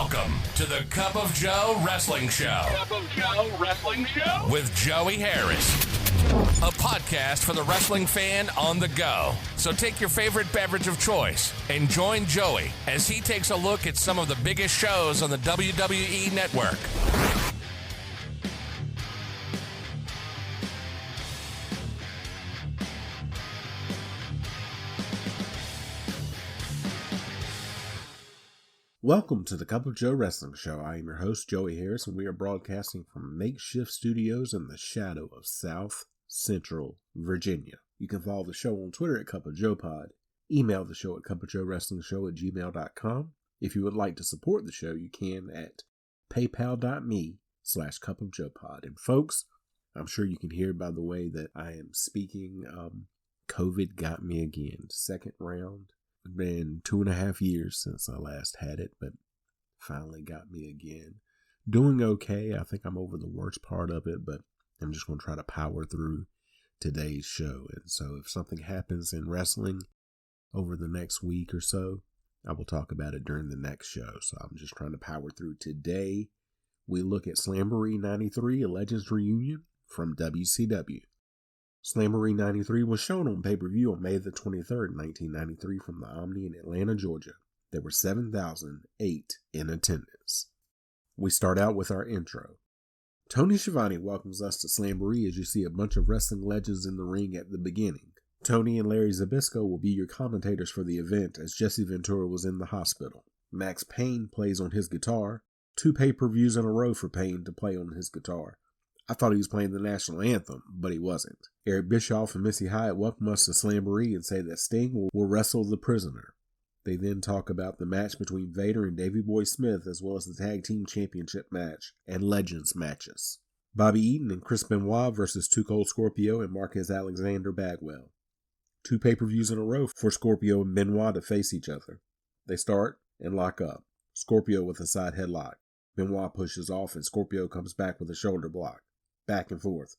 Welcome to the Cup of Joe Wrestling Show. Cup of Joe Wrestling Show? With Joey Harris. A podcast for the wrestling fan on the go. So take your favorite beverage of choice and join Joey as he takes a look at some of the biggest shows on the WWE Network. Welcome to the Cup of Joe Wrestling Show. I am your host, Joey Harris, and we are broadcasting from makeshift studios in the shadow of South Central Virginia. You can follow the show on Twitter at Cup of Joe Pod. Email the show at cupofjoewrestlingshow@gmail.com. If you would like to support the show, you can at paypal.me/cupofjoepod. And folks, I'm sure you can hear by the way that I am speaking, COVID got me again. Second round. It's been 2.5 years since I last had it, but finally got me again. Doing okay. I think I'm over the worst part of it, but I'm just going to try to power through today's show. And so if something happens in wrestling over the next week or so, I will talk about it during the next show. So I'm just trying to power through. Today, we look at Slamboree 93, a Legends reunion from WCW. Slamboree 93 was shown on pay-per-view on May the 23rd, 1993 from the Omni in Atlanta, Georgia. There were 7,008 in attendance. We start out with our intro. Tony Schiavone welcomes us to Slamboree as you see a bunch of wrestling legends in the ring at the beginning. Tony and Larry Zbyszko will be your commentators for the event as Jesse Ventura was in the hospital. Max Payne plays on his guitar. 2 pay-per-views in a row for Payne to play on his guitar. I thought he was playing the national anthem, but he wasn't. Eric Bischoff and Missy Hyatt welcome us to Slamboree and say that Sting will wrestle the prisoner. They then talk about the match between Vader and Davey Boy Smith, as well as the Tag Team Championship match and Legends matches. Bobby Eaton and Chris Benoit versus Too Cold Scorpio and Marquez Alexander Bagwell. 2 pay-per-views in a row for Scorpio and Benoit to face each other. They start and lock up. Scorpio with a side headlock. Benoit pushes off and Scorpio comes back with a shoulder block. Back and forth.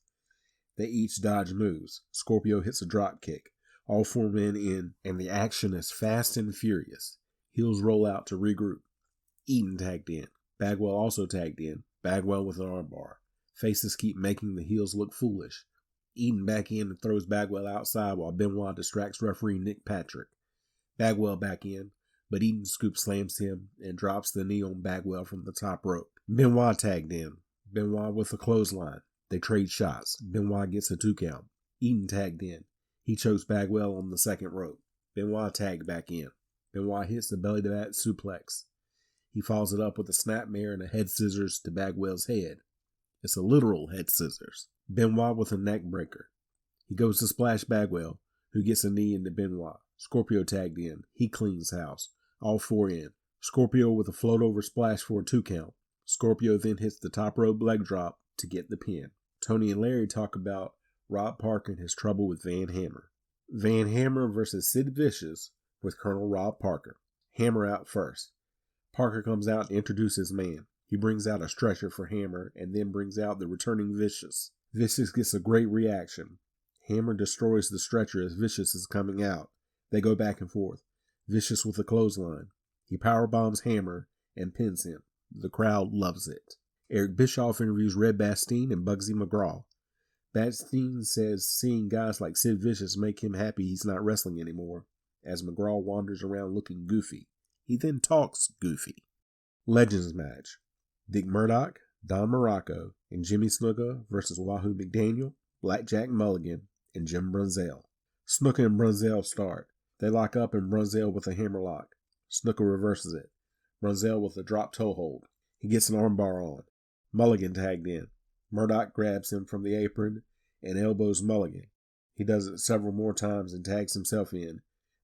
They each dodge moves. Scorpio hits a drop kick. All 4 men in, and the action is fast and furious. Heels roll out to regroup. Eaton tagged in. Bagwell also tagged in. Bagwell with an armbar. Faces keep making the heels look foolish. Eaton back in and throws Bagwell outside while Benoit distracts referee Nick Patrick. Bagwell back in, but Eaton scoop slams him and drops the knee on Bagwell from the top rope. Benoit tagged in. Benoit with a clothesline. They trade shots. Benoit gets a 2 count. Eaton tagged in. He chokes Bagwell on the second rope. Benoit tagged back in. Benoit hits the belly-to-back suplex. He follows it up with a snapmare and a head scissors to Bagwell's head. It's a literal head scissors. Benoit with a neck breaker. He goes to splash Bagwell, who gets a knee into Benoit. Scorpio tagged in. He cleans house. All 4 in. Scorpio with a float-over splash for a 2 count. Scorpio then hits the top rope leg drop to get the pin. Tony and Larry talk about Rob Parker and his trouble with Van Hammer. Van Hammer versus Sid Vicious with Colonel Rob Parker. Hammer out first. Parker comes out to introduce his man. He brings out a stretcher for Hammer and then brings out the returning Vicious. Vicious gets a great reaction. Hammer destroys the stretcher as Vicious is coming out. They go back and forth. Vicious with a clothesline. He powerbombs Hammer and pins him. The crowd loves it. Eric Bischoff interviews Red Bastien and Bugsy McGraw. Bastien says seeing guys like Sid Vicious make him happy he's not wrestling anymore, as McGraw wanders around looking goofy. He then talks goofy. Legends match. Dick Murdoch, Don Morocco, and Jimmy Snuka versus Wahoo McDaniel, Blackjack Mulligan, and Jim Brunzell. Snuka and Brunzell start. They lock up and Brunzell with a hammerlock. Snuka reverses it. Brunzell with a drop toe hold. He gets an armbar on. Mulligan tagged in. Murdoch grabs him from the apron and elbows Mulligan. He does it several more times and tags himself in.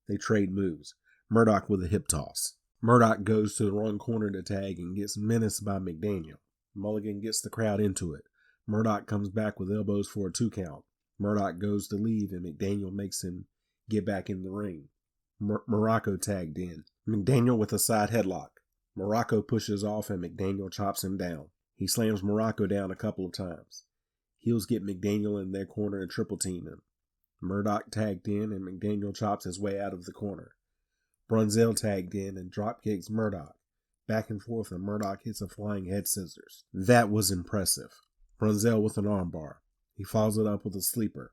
They trade moves. Murdoch with a hip toss. Murdoch goes to the wrong corner to tag and gets menaced by McDaniel. Mulligan gets the crowd into it. Murdoch comes back with elbows for a 2 count. Murdoch goes to leave and McDaniel makes him get back in the ring. Morocco tagged in. McDaniel with a side headlock. Morocco pushes off and McDaniel chops him down. He slams Morocco down a couple of times. Heels get McDaniel in their corner and triple team him. Murdoch tagged in and McDaniel chops his way out of the corner. Brunzell tagged in and drop kicks Murdoch. back and forth, and Murdoch hits a flying head scissors. That was impressive. Brunzell with an armbar. He follows it up with a sleeper.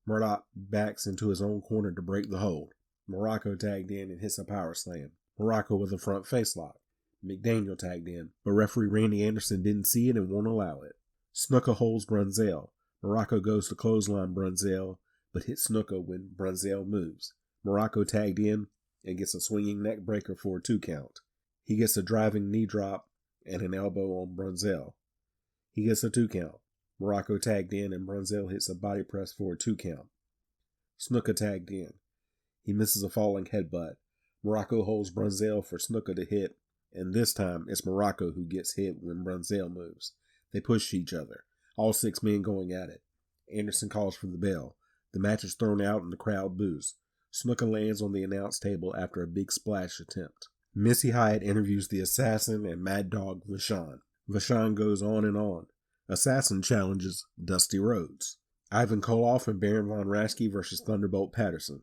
Murdoch backs into his own corner to break the hold. Morocco tagged in and hits a power slam. Morocco with a front face lock. McDaniel tagged in, but referee Randy Anderson didn't see it and won't allow it. Snuka holds Brunzell. Morocco goes to clothesline Brunzell, but hits Snuka when Brunzell moves. Morocco tagged in and gets a swinging neck breaker for a 2 count. He gets a driving knee drop and an elbow on Brunzell. He gets a 2 count. Morocco tagged in and Brunzell hits a body press for a 2 count. Snuka tagged in. He misses a falling headbutt. Morocco holds Brunzell for Snuka to hit, and this time it's Morocco who gets hit when Brunzell moves. They push each other, all 6 men going at it. Anderson calls for the bell. The match is thrown out and the crowd boos. Snuka lands on the announce table after a big splash attempt. Missy Hyatt interviews the Assassin and Mad Dog Vachon. Vachon goes on and on. Assassin challenges Dusty Rhodes. Ivan Koloff and Baron Von Raschke versus Thunderbolt Patterson.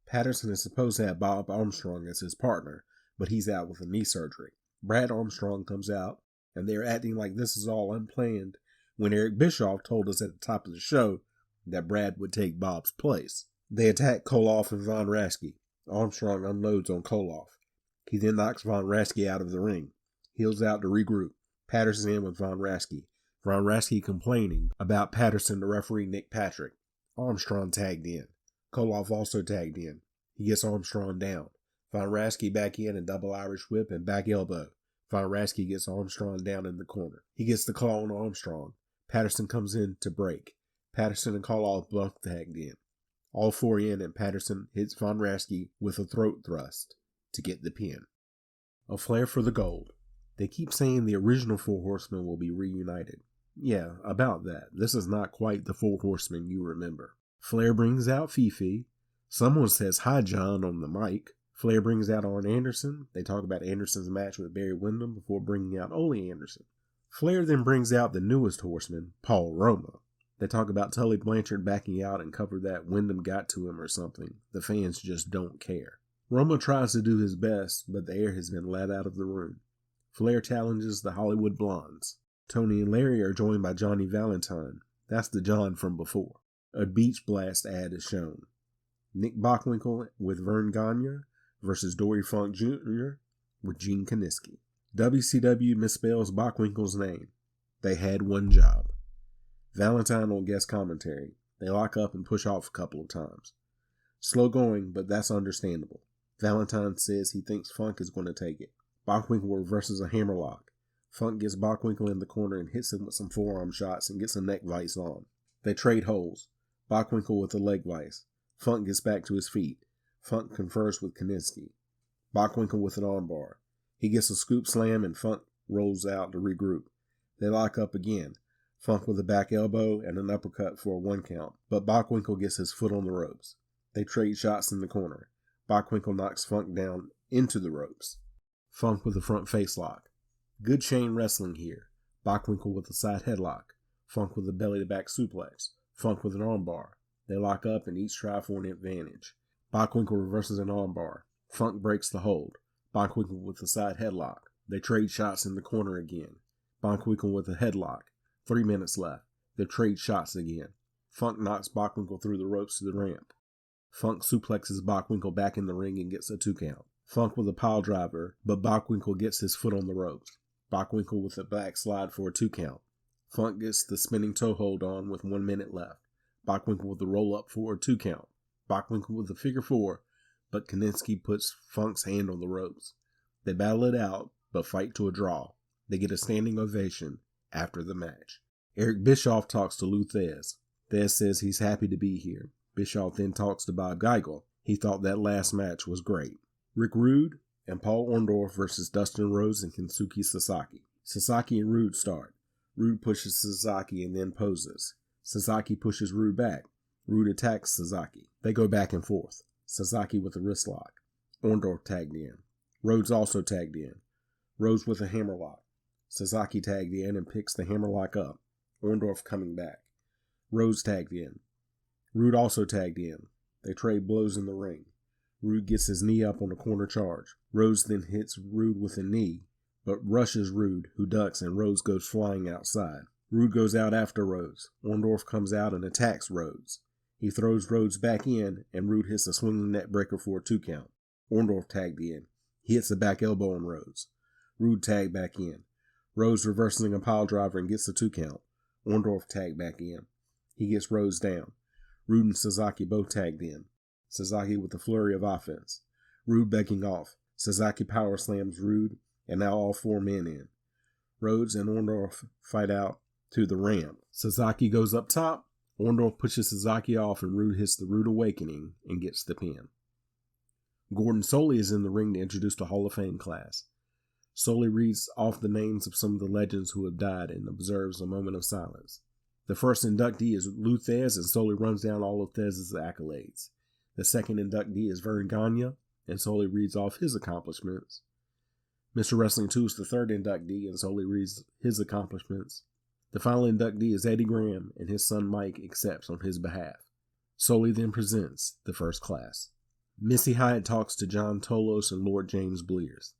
Patterson is supposed to have Bob Armstrong as his partner, but he's out with a knee surgery. Brad Armstrong comes out, and they're acting like this is all unplanned when Eric Bischoff told us at the top of the show that Brad would take Bob's place. They attack Koloff and Von Raschke. Armstrong unloads on Koloff. He then knocks Von Raschke out of the ring. Heels out to regroup. Patterson in with Von Raschke. Von Raschke complaining about Patterson to referee Nick Patrick. Armstrong tagged in. Koloff also tagged in. He gets Armstrong down. Von Raschke back in and double Irish whip and back elbow. Von Raschke gets Armstrong down in the corner. He gets the claw on Armstrong. Patterson comes in to break. Patterson and Koloff both tagged in. All 4 in, and Patterson hits Von Raschke with a throat thrust to get the pin. A Flair for the gold. They keep saying the original Four Horsemen will be reunited. Yeah, about that. This is not quite the Four Horsemen you remember. Flair brings out Fifi. Someone says hi John on the mic. Flair brings out Arn Anderson. They talk about Anderson's match with Barry Windham before bringing out Ole Anderson. Flair then brings out the newest horseman, Paul Roma. They talk about Tully Blanchard backing out and cover that Windham got to him or something. The fans just don't care. Roma tries to do his best, but the air has been let out of the room. Flair challenges the Hollywood Blondes. Tony and Larry are joined by Johnny Valentine. That's the John from before. A Beach Blast ad is shown. Nick Bockwinkel with Vern Gagne versus Dory Funk Jr. with Gene Kiniski. WCW misspells Bockwinkel's name. They had one job. Valentine on guest commentary. They lock up and push off a couple of times. Slow going, but that's understandable. Valentine says he thinks Funk is going to take it. Bockwinkel reverses a hammerlock. Funk gets Bockwinkel in the corner and hits him with some forearm shots and gets a neck vice on. They trade holds. Bockwinkel with a leg vice. Funk gets back to his feet. Funk confers with Kiniski. Bockwinkel with an armbar. He gets a scoop slam and Funk rolls out to regroup. They lock up again. Funk with a back elbow and an uppercut for a 1 count, but Bockwinkel gets his foot on the ropes. They trade shots in the corner. Bockwinkel knocks Funk down into the ropes. Funk with a front face lock. Good chain wrestling here. Bockwinkel with a side headlock. Funk with a belly-to-back suplex. Funk with an armbar. They lock up and each try for an advantage. Bockwinkel reverses an armbar. Funk breaks the hold. Bockwinkel with a side headlock. They trade shots in the corner again. Bockwinkel with a headlock. 3 minutes left. They trade shots again. Funk knocks Bockwinkel through the ropes to the ramp. Funk suplexes Bockwinkel back in the ring and gets a 2 count. Funk with a pile driver, but Bockwinkel gets his foot on the ropes. Bockwinkel with a backslide for a 2 count. Funk gets the spinning toe hold on with 1 minute left. Bockwinkel with a roll up for a 2 count. Bockwinkel with a figure 4, but Kiniski puts Funk's hand on the ropes. They battle it out, but fight to a draw. They get a standing ovation after the match. Eric Bischoff talks to Lou Thez. Thez says he's happy to be here. Bischoff then talks to Bob Geigel. He thought that last match was great. Rick Rude and Paul Orndorff versus Dustin Rhodes and Kensuke Sasaki. Sasaki and Rude start. Rude pushes Sasaki and then poses. Sasaki pushes Rude back. Rude attacks Sasaki. They go back and forth. Sasaki with a wrist lock. Orndorff tagged in. Rhodes also tagged in. Rhodes with a hammerlock. Sasaki tagged in and picks the hammerlock up. Orndorff coming back. Rhodes tagged in. Rude also tagged in. They trade blows in the ring. Rude gets his knee up on a corner charge. Rhodes then hits Rude with a knee, but rushes Rude, who ducks, and Rhodes goes flying outside. Rude goes out after Rhodes. Orndorff comes out and attacks Rhodes. He throws Rhodes back in, and Rude hits a swinging net breaker for a 2 count. Orndorff tagged in. He hits a back elbow on Rhodes. Rude tagged back in. Rhodes reversing a pile driver and gets a 2 count. Orndorff tagged back in. He gets Rhodes down. Rude and Sasaki both tagged in. Sasaki with a flurry of offense. Rude backing off. Sasaki power slams Rude, and now all 4 men in. Rhodes and Orndorff fight out to the ramp. Sasaki goes up top. Orndorff pushes Sasaki off, and Rude hits the Rude Awakening and gets the pin. Gordon Soley is in the ring to introduce the Hall of Fame class. Soley reads off the names of some of the legends who have died and observes a moment of silence. The first inductee is Lou Thesz, and Soley runs down all of Thesz's accolades. The second inductee is Vern Gagne, and Soley reads off his accomplishments. Mr. Wrestling 2 is the third inductee, and Soley reads his accomplishments. The final inductee is Eddie Graham, and his son Mike accepts on his behalf. Soley then presents the first class. Missy Hyatt talks to John Tolos and Lord James Blears.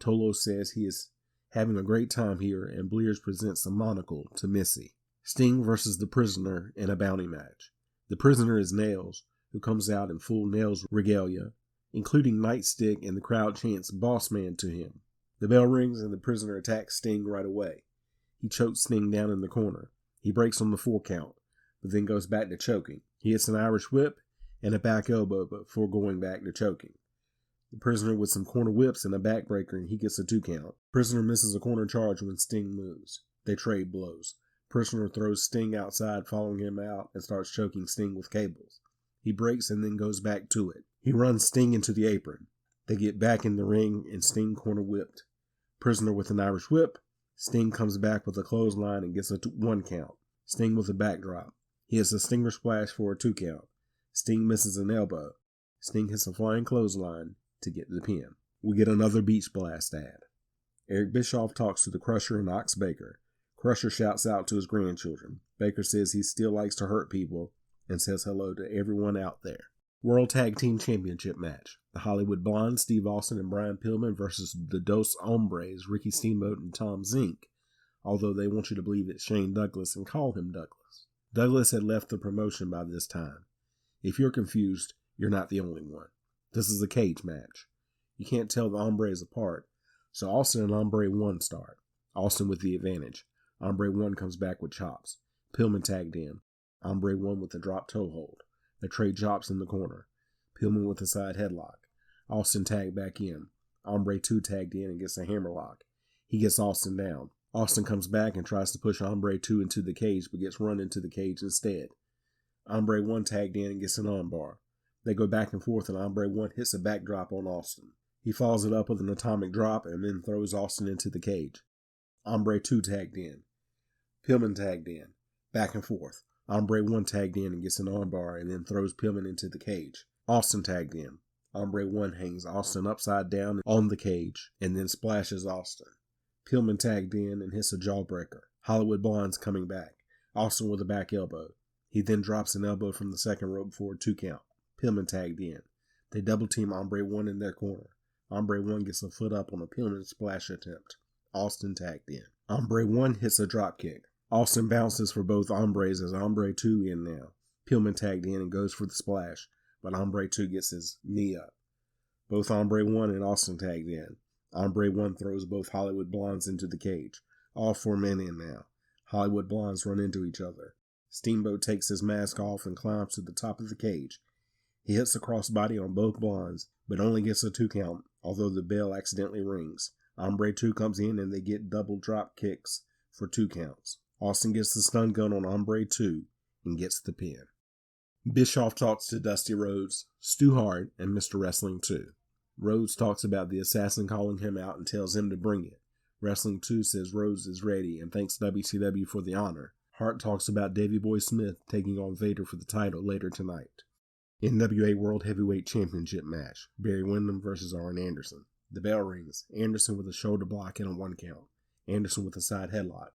Tolos says he is having a great time here, and Blears presents a monocle to Missy. Sting versus the Prisoner in a bounty match. The Prisoner is Nails, who comes out in full Nails regalia, including Nightstick, and the crowd chants "Boss Man" to him. The bell rings and the Prisoner attacks Sting right away. He chokes Sting down in the corner. He breaks on the 4 count, but then goes back to choking. He hits an Irish whip and a back elbow before going back to choking. The Prisoner with some corner whips and a backbreaker, and he gets a 2 count. Prisoner misses a corner charge when Sting moves. They trade blows. Prisoner throws Sting outside, following him out, and starts choking Sting with cables. He breaks and then goes back to it. He runs Sting into the apron. They get back in the ring, and Sting corner whipped. Prisoner with an Irish whip. Sting comes back with a clothesline and gets a 1 count. Sting with a backdrop. He hits a Stinger Splash for a 2 count. Sting misses an elbow. Sting hits a flying clothesline to get the pin. We get another Beach Blast ad. Eric Bischoff talks to the Crusher and Ox Baker. Crusher shouts out to his grandchildren. Baker says he still likes to hurt people and says hello to everyone out there. World Tag Team Championship match. The Hollywood Blondes, Steve Austin and Brian Pillman versus the Dos Hombres, Ricky Steamboat and Tom Zink, although they want you to believe it's Shane Douglas and call him Douglas. Douglas had left the promotion by this time. If you're confused, you're not the only one. This is a cage match. You can't tell the Hombres apart, so Austin and Hombre 1 start. Austin with the advantage. Hombre 1 comes back with chops. Pillman tagged in. Hombre 1 with a drop toe hold. They trade chops in the corner. Pillman with a side headlock. Austin tagged back in. Hombre 2 tagged in and gets a hammerlock. He gets Austin down. Austin comes back and tries to push Hombre 2 into the cage, but gets run into the cage instead. Hombre 1 tagged in and gets an armbar. They go back and forth, and Hombre 1 hits a backdrop on Austin. He follows it up with an atomic drop and then throws Austin into the cage. Hombre 2 tagged in. Pillman tagged in. Back and forth. Hombre 1 tagged in and gets an armbar and then throws Pillman into the cage. Austin tagged in. Hombre 1 hangs Austin upside down on the cage and then splashes Austin. Pillman tagged in and hits a jawbreaker. Hollywood Blondes coming back. Austin with a back elbow. He then drops an elbow from the second rope for a 2 count. Pillman tagged in. They double team Hombre 1 in their corner. Hombre 1 gets a foot up on a Pillman splash attempt. Austin tagged in. Hombre 1 hits a drop kick. Austin bounces for both Hombres as Hombre 2 in now. Pillman tagged in and goes for the splash, but Hombre 2 gets his knee up. Both Hombre 1 and Austin tagged in. Hombre 1 throws both Hollywood Blondes into the cage. All 4 men in now. Hollywood Blondes run into each other. Steamboat takes his mask off and climbs to the top of the cage. He hits a crossbody on both Blondes, but only gets a 2 count, although the bell accidentally rings. Hombre 2 comes in and they get double drop kicks for 2 counts. Austin gets the stun gun on Hombre 2 and gets the pin. Bischoff talks to Dusty Rhodes, Stu Hart, and Mr. Wrestling 2. Rhodes talks about the assassin calling him out and tells him to bring it. Wrestling 2 says Rhodes is ready and thanks WCW for the honor. Hart talks about Davey Boy Smith taking on Vader for the title later tonight. NWA World Heavyweight Championship match. Barry Windham versus Arn Anderson. The bell rings. Anderson with a shoulder block and a 1 count. Anderson with a side headlock.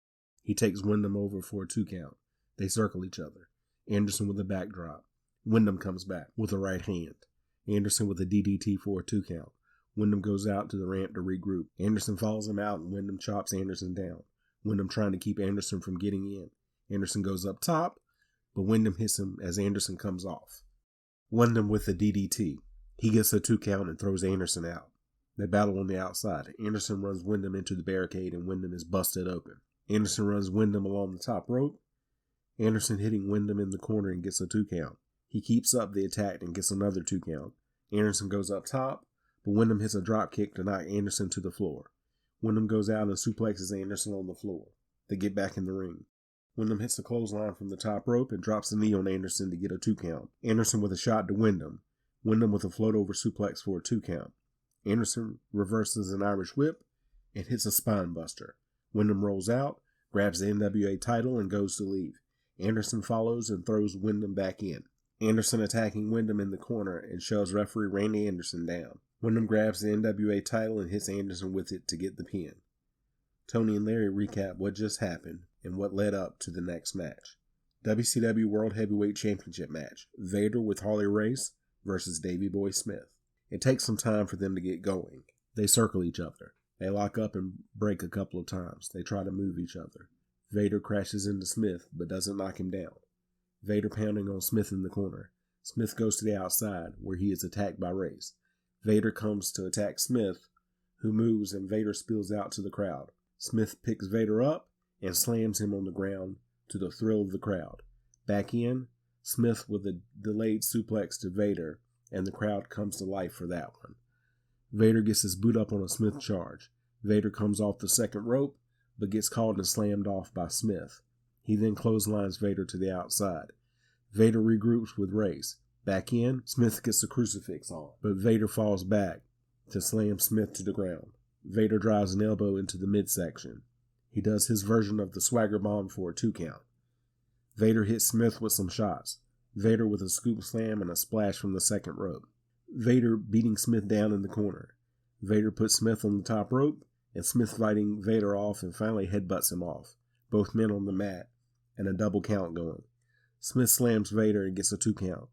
He takes Windham over for a 2 count. They circle each other. Anderson with a backdrop. Windham comes back with a right hand. Anderson with a DDT for a 2 count. Wyndham goes out to the ramp to regroup. Anderson follows him out and Wyndham chops Anderson down. Wyndham trying to keep Anderson from getting in. Anderson goes up top, but Wyndham hits him as Anderson comes off. Wyndham with the DDT. He gets a 2 count and throws Anderson out. They battle on the outside. Anderson runs Wyndham into the barricade and Wyndham is busted open. Anderson runs Wyndham along the top rope. Anderson hitting Wyndham in the corner and gets a 2 count. He keeps up the attack and gets another 2 count. Anderson goes up top, but Wyndham hits a drop kick to knock Anderson to the floor. Wyndham goes out and suplexes Anderson on the floor. They get back in the ring. Wyndham hits a clothesline from the top rope and drops a knee on Anderson to get a 2 count. Anderson with a shot to Wyndham. Wyndham with a float over suplex for a 2 count. Anderson reverses an Irish whip and hits a spine buster. Wyndham rolls out, grabs the NWA title and goes to leave. Anderson follows and throws Wyndham back in. Anderson attacking Wyndham in the corner and shoves referee Randy Anderson down. Wyndham grabs the NWA title and hits Anderson with it to get the pin. Tony and Larry recap what just happened and what led up to the next match. WCW World Heavyweight Championship match. Vader with Harley Race versus Davey Boy Smith. It takes some time for them to get going. They circle each other. They lock up and break a couple of times. They try to move each other. Vader crashes into Smith but doesn't knock him down. Vader pounding on Smith in the corner. Smith goes to the outside where he is attacked by Race. Vader comes to attack Smith, who moves and Vader spills out to the crowd. Smith picks Vader up and slams him on the ground to the thrill of the crowd. Back in, Smith with a delayed suplex to Vader, and the crowd comes to life for that one. Vader gets his boot up on a Smith charge. Vader comes off the second rope, but gets caught and slammed off by Smith. He then clotheslines Vader to the outside. Vader regroups with Race. Back in, Smith gets a crucifix on, but Vader falls back to slam Smith to the ground. Vader drives an elbow into the midsection. He does his version of the Swagger Bomb for a 2 count. Vader hits Smith with some shots. Vader with a scoop slam and a splash from the second rope. Vader beating Smith down in the corner. Vader puts Smith on the top rope, and Smith fighting Vader off and finally headbutts him off. Both men on the mat, and a double count going. Smith slams Vader and gets a 2 count.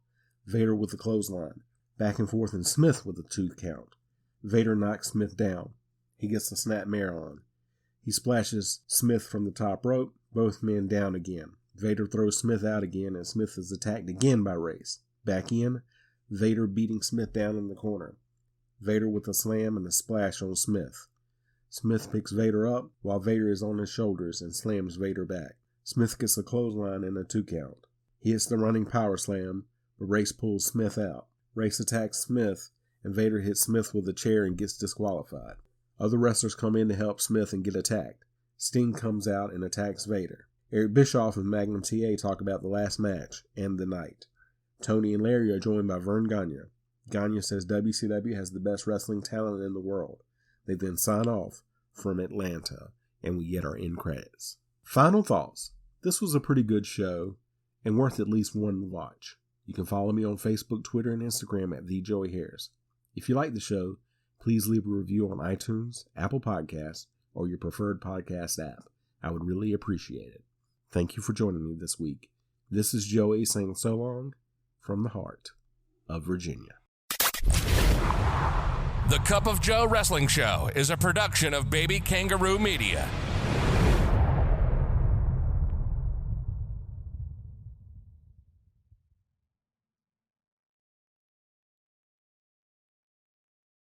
Vader with a clothesline. Back and forth and Smith with a 2 count. Vader knocks Smith down. He gets the snapmare on. He splashes Smith from the top rope, both men down again. Vader throws Smith out again and Smith is attacked again by Race. Back in, Vader beating Smith down in the corner. Vader with a slam and a splash on Smith. Smith picks Vader up while Vader is on his shoulders and slams Vader back. Smith gets a clothesline and a 2 count. He hits the running power slam, but Race pulls Smith out. Race attacks Smith, and Vader hits Smith with a chair and gets disqualified. Other wrestlers come in to help Smith and get attacked. Sting comes out and attacks Vader. Eric Bischoff and Magnum TA talk about the last match and the night. Tony and Larry are joined by Vern Gagne. Gagne says WCW has the best wrestling talent in the world. They then sign off from Atlanta, and we get our end credits. Final thoughts. This was a pretty good show, and worth at least one watch. You can follow me on Facebook, Twitter, and Instagram at TheJoeyHarris. If you like the show, please leave a review on iTunes, Apple Podcasts, or your preferred podcast app. I would really appreciate it. Thank you for joining me this week. This is Joey saying so long from the heart of Virginia. The Cup of Joe Wrestling Show is a production of Baby Kangaroo Media.